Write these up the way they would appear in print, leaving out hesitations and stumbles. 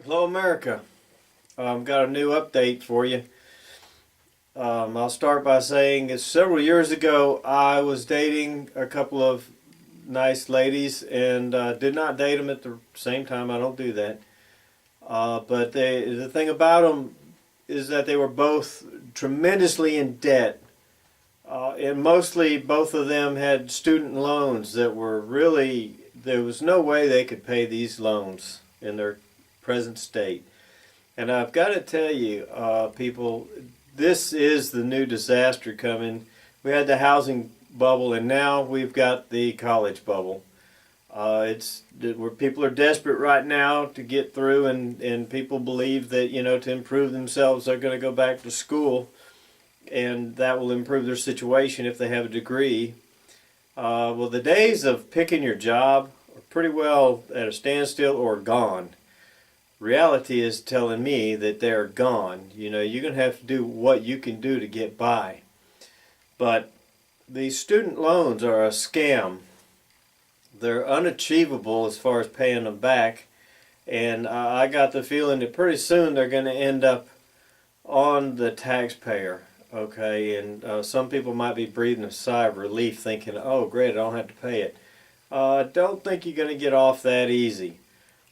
Hello, America. Got a new update for you. I'll start by saying that several years ago I was dating a couple of nice ladies and did not date them at the same time. I don't do that. But the thing about them is that they were both tremendously in debt. And mostly both of them had student loans that were really, there was no way they could pay these loans in their present state. And I've got to tell you, people, this is the new disaster coming. We had the housing bubble, and now we've got the college bubble. It's where people are desperate right now to get through, and people believe that, to improve themselves, they're going to go back to school, and that will improve their situation if they have a degree. Well, the days of picking your job are pretty well at a standstill or gone. Reality is telling me that they're gone. You're going to have to do what you can do to get by. But these student loans are a scam. They're unachievable as far as paying them back. And I got the feeling that pretty soon they're going to end up on the taxpayer. Okay, and some people might be breathing a sigh of relief thinking, oh great, I don't have to pay it. Don't think you're going to get off that easy.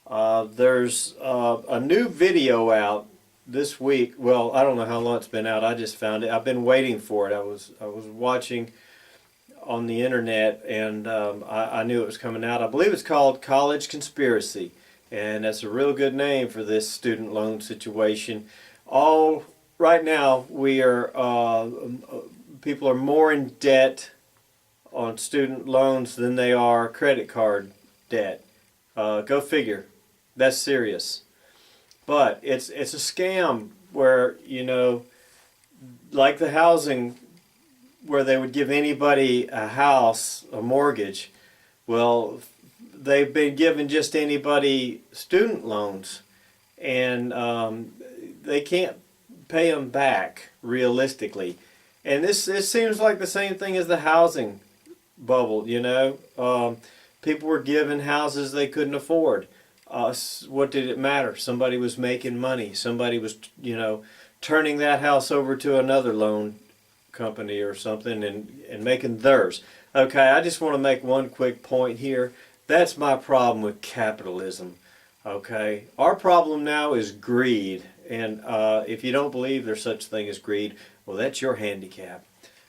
There's a new video out this week. Well, I don't know how long it's been out. I just found it. I've been waiting for it. I was watching on the internet, and I knew it was coming out. I believe it's called College Conspiracy, and that's a real good name for this student loan situation. All right now, we are people are more in debt on student loans than they are credit card debt. Go figure. That's serious. But it's a scam where, like the housing, where they would give anybody a house, a mortgage. Well, they've been giving just anybody student loans, and they can't pay them back realistically. And this seems like the same thing as the housing bubble, people were given houses they couldn't afford. What did it matter? Somebody was making money. Somebody was, turning that house over to another loan company or something and making theirs. Okay, I just want to make one quick point here. That's my problem with capitalism. Okay, our problem now is greed. And if you don't believe there's such a thing as greed, well, that's your handicap.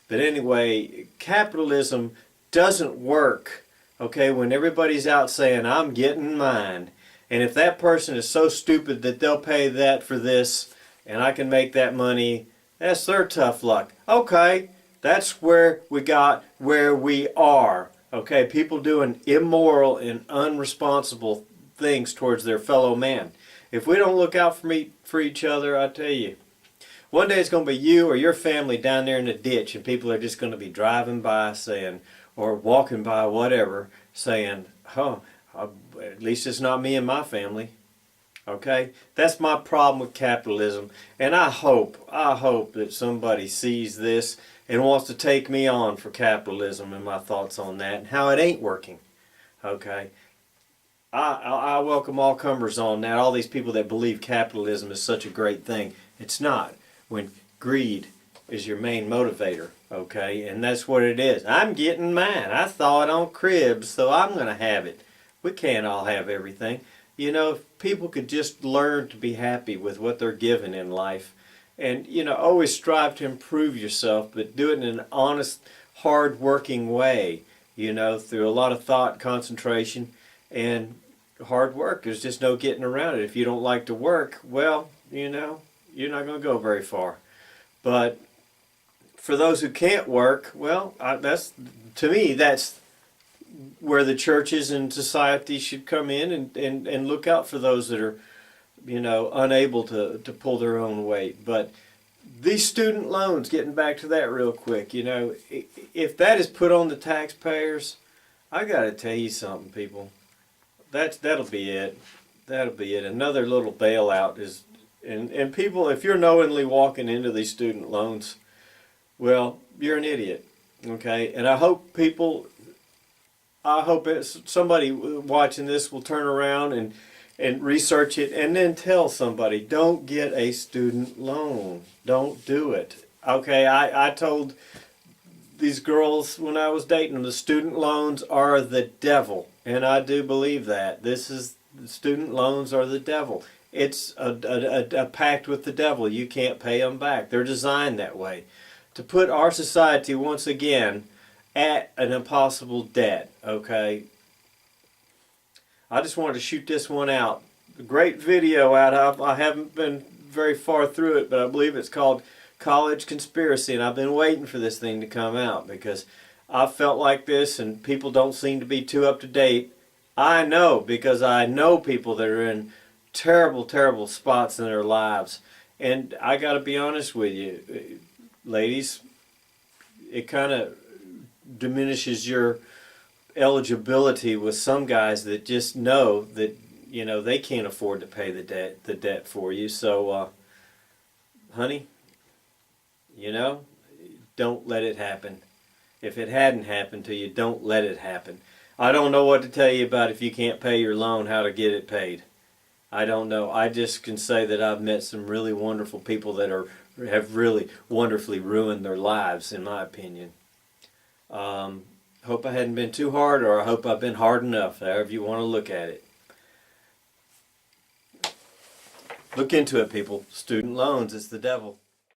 But anyway, capitalism doesn't work, okay, when everybody's out saying, I'm getting mine. And if that person is so stupid that they'll pay that for this and I can make that money, that's their tough luck. Okay, that's where we are. Okay, people doing immoral and unresponsible things towards their fellow man. If we don't look out for each other, I tell you, one day it's going to be you or your family down there in the ditch, and people are just going to be driving by saying, or walking by, whatever, saying, oh, at least it's not me and my family. Okay? That's my problem with capitalism. And I hope that somebody sees this and wants to take me on for capitalism and my thoughts on that and how it ain't working. Okay? I welcome all comers on that. All these people that believe capitalism is such a great thing. It's not. When greed is your main motivator, okay? And that's what it is. I'm getting mine. I thought on cribs, so I'm going to have it. We can't all have everything. If people could just learn to be happy with what they're given in life and, always strive to improve yourself, but do it in an honest, hard-working way, through a lot of thought, concentration, and hard work. There's just no getting around it. If you don't like to work, well, you're not going to go very far. But for those who can't work, well, to me, that's where the churches and society should come in and look out for those that are, unable to pull their own weight. But these student loans, getting back to that real quick, if that is put on the taxpayers, I got to tell you something, people. That'll be it. That'll be it. Another little bailout is, and people, if you're knowingly walking into these student loans, well, you're an idiot. Okay, and I hope somebody watching this will turn around and and research it, and then tell somebody, don't get a student loan. Don't do it. Okay, I told these girls when I was dating them, the student loans are the devil. And I do believe that. Student loans are the devil. It's a pact with the devil. You can't pay them back. They're designed that way, to put our society once again at an impossible debt. Okay, I just wanted to shoot this one out. A great video out. I haven't been very far through it, but I believe it's called College Conspiracy, and I've been waiting for this thing to come out because I felt like this and people don't seem to be too up to date. I know, because I know people that are in terrible, terrible spots in their lives. And I got to be honest with you, ladies, it kind of diminishes your eligibility with some guys that just know that, you know, they can't afford to pay the debt for you. So, honey, you know, don't let it happen. If it hadn't happened to you, don't let it happen. I don't know what to tell you about if you can't pay your loan, how to get it paid. I don't know. I just can say that I've met some really wonderful people that have really wonderfully ruined their lives, in my opinion. Hope I hadn't been too hard, or I hope I've been hard enough, however you want to look at it. Look into it, people. Student loans, it's the devil.